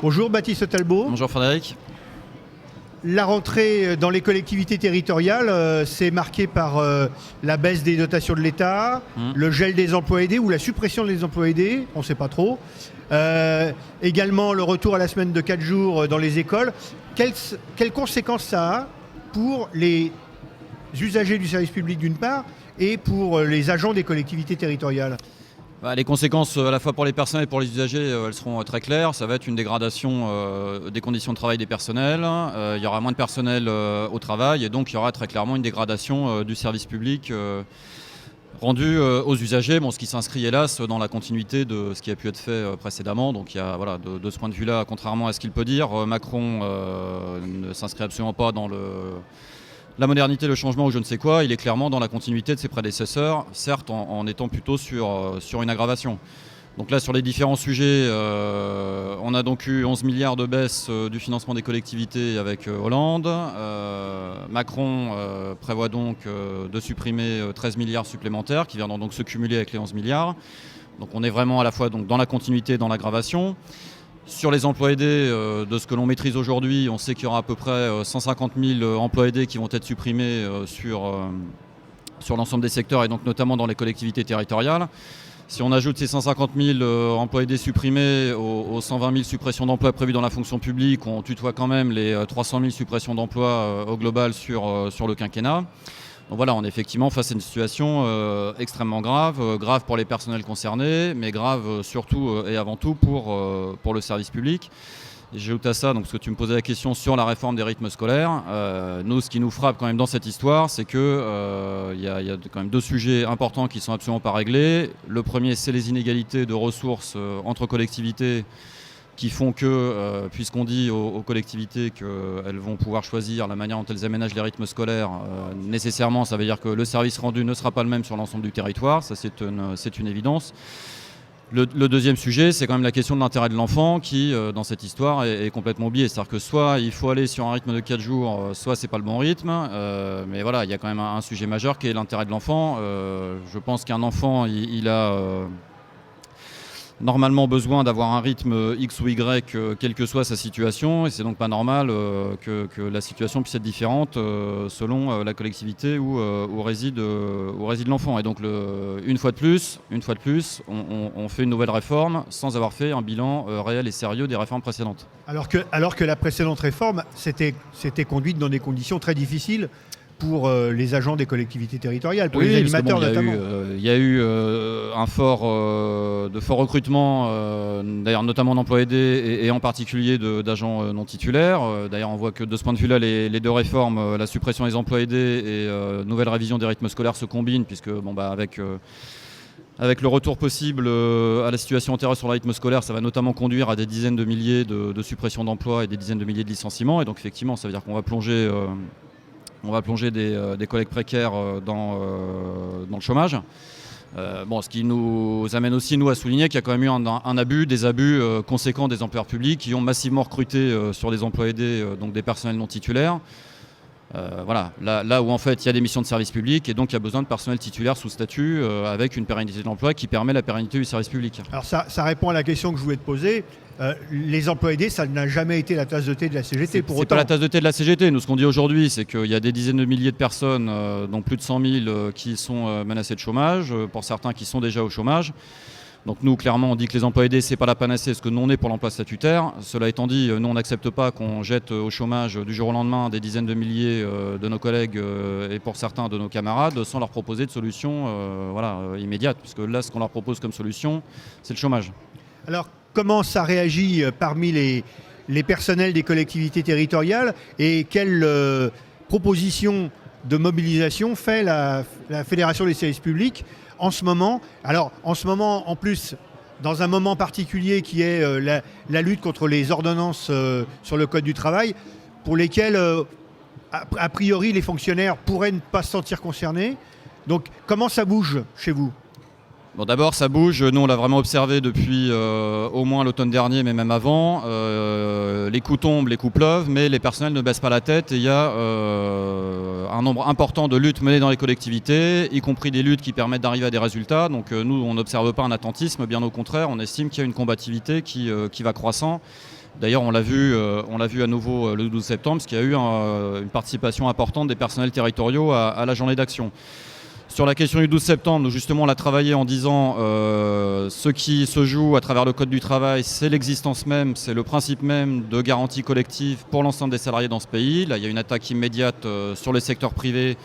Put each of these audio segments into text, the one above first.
Bonjour Baptiste Talbot. Bonjour Frédéric. La rentrée dans les collectivités territoriales, c'est marqué par la baisse des dotations de l'État, le gel des emplois aidés ou la suppression des emplois aidés, on ne sait pas trop. Également le retour à la semaine de 4 jours dans les écoles. Quelles conséquences ça a pour les usagers du service public d'une part et pour les agents des collectivités territoriales ? Les conséquences à la fois pour les personnels et pour les usagers, elles seront très claires. Ça va être une dégradation des conditions de travail des personnels. Il y aura moins de personnel au travail et donc il y aura très clairement une dégradation du service public rendu aux usagers. Ce qui s'inscrit hélas dans la continuité de ce qui a pu être fait précédemment. Donc il y a, de ce point de vue-là, contrairement à ce qu'il peut dire, Macron ne s'inscrit absolument pas dans la modernité, le changement ou je ne sais quoi. Il est clairement dans la continuité de ses prédécesseurs, certes en étant plutôt sur une aggravation. Donc là, sur les différents sujets, on a donc eu 11 milliards de baisse du financement des collectivités avec Hollande. Macron prévoit donc de supprimer 13 milliards supplémentaires qui viendront donc se cumuler avec les 11 milliards. Donc on est vraiment à la fois donc, dans la continuité et dans l'aggravation. Sur les emplois aidés, de ce que l'on maîtrise aujourd'hui, on sait qu'il y aura à peu près 150 000 emplois aidés qui vont être supprimés sur l'ensemble des secteurs et donc notamment dans les collectivités territoriales. Si on ajoute ces 150 000 emplois aidés supprimés aux 120 000 suppressions d'emplois prévues dans la fonction publique, on tutoie quand même les 300 000 suppressions d'emplois au global sur le quinquennat. Donc voilà, on est effectivement face à une situation extrêmement grave pour les personnels concernés, mais grave surtout et avant tout pour le service public. Et j'ajoute à ça, donc, parce que tu me posais la question sur la réforme des rythmes scolaires. Nous, ce qui nous frappe quand même dans cette histoire, c'est qu'il y a quand même deux sujets importants qui ne sont absolument pas réglés. Le premier, c'est les inégalités de ressources entre collectivités qui font que, puisqu'on dit aux collectivités qu'elles vont pouvoir choisir la manière dont elles aménagent les rythmes scolaires, nécessairement, ça veut dire que le service rendu ne sera pas le même sur l'ensemble du territoire. Ça, c'est une évidence. Le deuxième sujet, c'est quand même la question de l'intérêt de l'enfant qui, dans cette histoire, est complètement oublié. C'est-à-dire que soit il faut aller sur un rythme de 4 jours, soit c'est pas le bon rythme. Mais voilà, il y a quand même un sujet majeur qui est l'intérêt de l'enfant. Je pense qu'un enfant, il a normalement besoin d'avoir un rythme X ou Y, quelle que soit sa situation, et c'est donc pas normal que la situation puisse être différente selon la collectivité où réside l'enfant. Et donc une fois de plus, on fait une nouvelle réforme sans avoir fait un bilan réel et sérieux des réformes précédentes. Alors que la précédente réforme s'était conduite dans des conditions très difficiles pour les agents des collectivités territoriales, pour les animateurs notamment. Il y a eu un fort recrutement, d'ailleurs notamment d'emplois aidés et en particulier d'agents non titulaires. D'ailleurs on voit que de ce point de vue-là, les deux réformes, la suppression des emplois aidés et nouvelle révision des rythmes scolaires se combinent, puisque avec le retour possible à la situation antérieure sur le rythme scolaire, ça va notamment conduire à des dizaines de milliers de suppressions d'emplois et des dizaines de milliers de licenciements. Et donc effectivement, ça veut dire qu'on va plonger des collègues précaires dans le chômage. Ce qui nous amène aussi, nous, à souligner qu'il y a quand même eu des abus conséquents des employeurs publics qui ont massivement recruté sur des emplois aidés, donc des personnels non titulaires. Là où en fait il y a des missions de service public et donc il y a besoin de personnel titulaire sous statut avec une pérennité de l'emploi qui permet la pérennité du service public. Alors ça répond à la question que je voulais te poser. Les emplois aidés, ça n'a jamais été la tasse de thé de la CGT. C'est pas la tasse de thé de la CGT. Nous, ce qu'on dit aujourd'hui, c'est qu'il y a des dizaines de milliers de personnes, dont plus de 100 000, qui sont menacées de chômage, pour certains qui sont déjà au chômage. Donc nous, clairement, on dit que les emplois aidés, c'est pas la panacée, parce que nous, on est pour l'emploi statutaire. Cela étant dit, nous, on n'accepte pas qu'on jette au chômage du jour au lendemain des dizaines de milliers de nos collègues et pour certains de nos camarades, sans leur proposer de solution immédiate, puisque là, ce qu'on leur propose comme solution, c'est le chômage. Alors, comment ça réagit parmi les personnels des collectivités territoriales et quelles propositions de mobilisation fait la Fédération des services publics en ce moment? Alors, en ce moment, en plus, dans un moment particulier qui est la lutte contre les ordonnances sur le Code du travail, pour lesquelles, a priori, les fonctionnaires pourraient ne pas se sentir concernés. Donc, comment ça bouge chez vous ? Bon, d'abord, ça bouge. Nous, on l'a vraiment observé depuis au moins l'automne dernier, mais même avant. Les coûts tombent, les coûts pleuvent, mais les personnels ne baissent pas la tête. Et il y a un nombre important de luttes menées dans les collectivités, y compris des luttes qui permettent d'arriver à des résultats. Donc nous, on n'observe pas un attentisme. Bien au contraire, on estime qu'il y a une combativité qui va croissant D'ailleurs, on l'a vu à nouveau le 12 septembre, parce qu'il y a eu une participation importante des personnels territoriaux à la journée d'action. Sur la question du 12 septembre, nous justement on l'a travaillé en disant ce qui se joue à travers le Code du travail, c'est l'existence même, c'est le principe même de garantie collective pour l'ensemble des salariés dans ce pays. Là, il y a une attaque immédiate sur le secteur privé,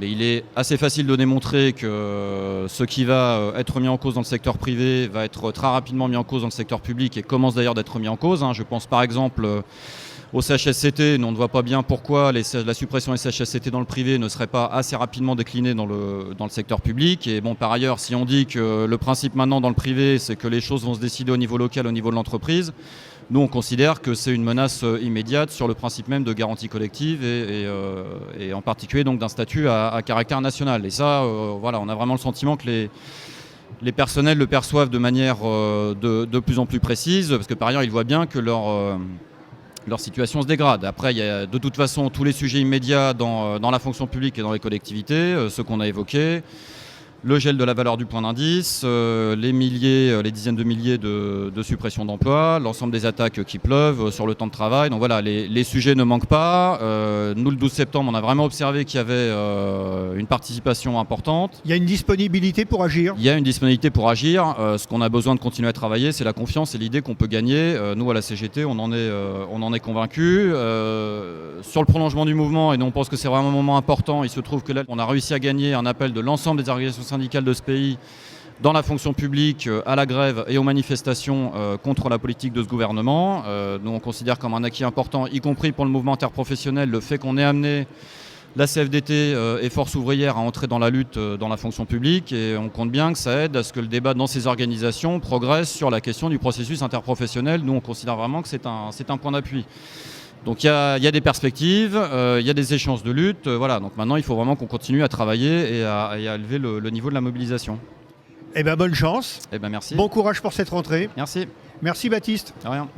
mais il est assez facile de démontrer que ce qui va être mis en cause dans le secteur privé va être très rapidement mis en cause dans le secteur public et commence d'ailleurs d'être mis en cause. Je pense par exemple au CHSCT, nous on ne voit pas bien pourquoi la suppression des CHSCT dans le privé ne serait pas assez rapidement déclinée dans le secteur public. Et bon, par ailleurs, si on dit que le principe maintenant dans le privé, c'est que les choses vont se décider au niveau local, au niveau de l'entreprise, nous on considère que c'est une menace immédiate sur le principe même de garantie collective et en particulier donc d'un statut à caractère national. Et ça, voilà, on a vraiment le sentiment que les personnels le perçoivent de manière de plus en plus précise, parce que par ailleurs, ils voient bien que leur situation se dégrade. Après, il y a de toute façon tous les sujets immédiats dans la fonction publique et dans les collectivités, ceux qu'on a évoqués. Le gel de la valeur du point d'indice, les dizaines de milliers de suppressions d'emplois, l'ensemble des attaques qui pleuvent sur le temps de travail. Donc voilà, les sujets ne manquent pas. Nous, le 12 septembre, on a vraiment observé qu'il y avait une participation importante. Il y a une disponibilité pour agir. Il y a une disponibilité pour agir. Ce qu'on a besoin de continuer à travailler, c'est la confiance et l'idée qu'on peut gagner. Nous, à la CGT, on en est convaincus. Sur le prolongement du mouvement, et nous, on pense que c'est vraiment un moment important, il se trouve que là, on a réussi à gagner un appel de l'ensemble des organisations syndicales de ce pays dans la fonction publique, à la grève et aux manifestations contre la politique de ce gouvernement. Nous, on considère comme un acquis important, y compris pour le mouvement interprofessionnel, le fait qu'on ait amené la CFDT et Force ouvrière à entrer dans la lutte dans la fonction publique, et on compte bien que ça aide à ce que le débat dans ces organisations progresse sur la question du processus interprofessionnel. Nous, on considère vraiment que c'est un point d'appui. Donc il y a des perspectives, il y a des échéances de lutte. Voilà. Donc maintenant, il faut vraiment qu'on continue à travailler et à élever le niveau de la mobilisation. Eh bien, bonne chance. Eh ben, merci. Bon courage pour cette rentrée. Merci. Merci Baptiste. De rien.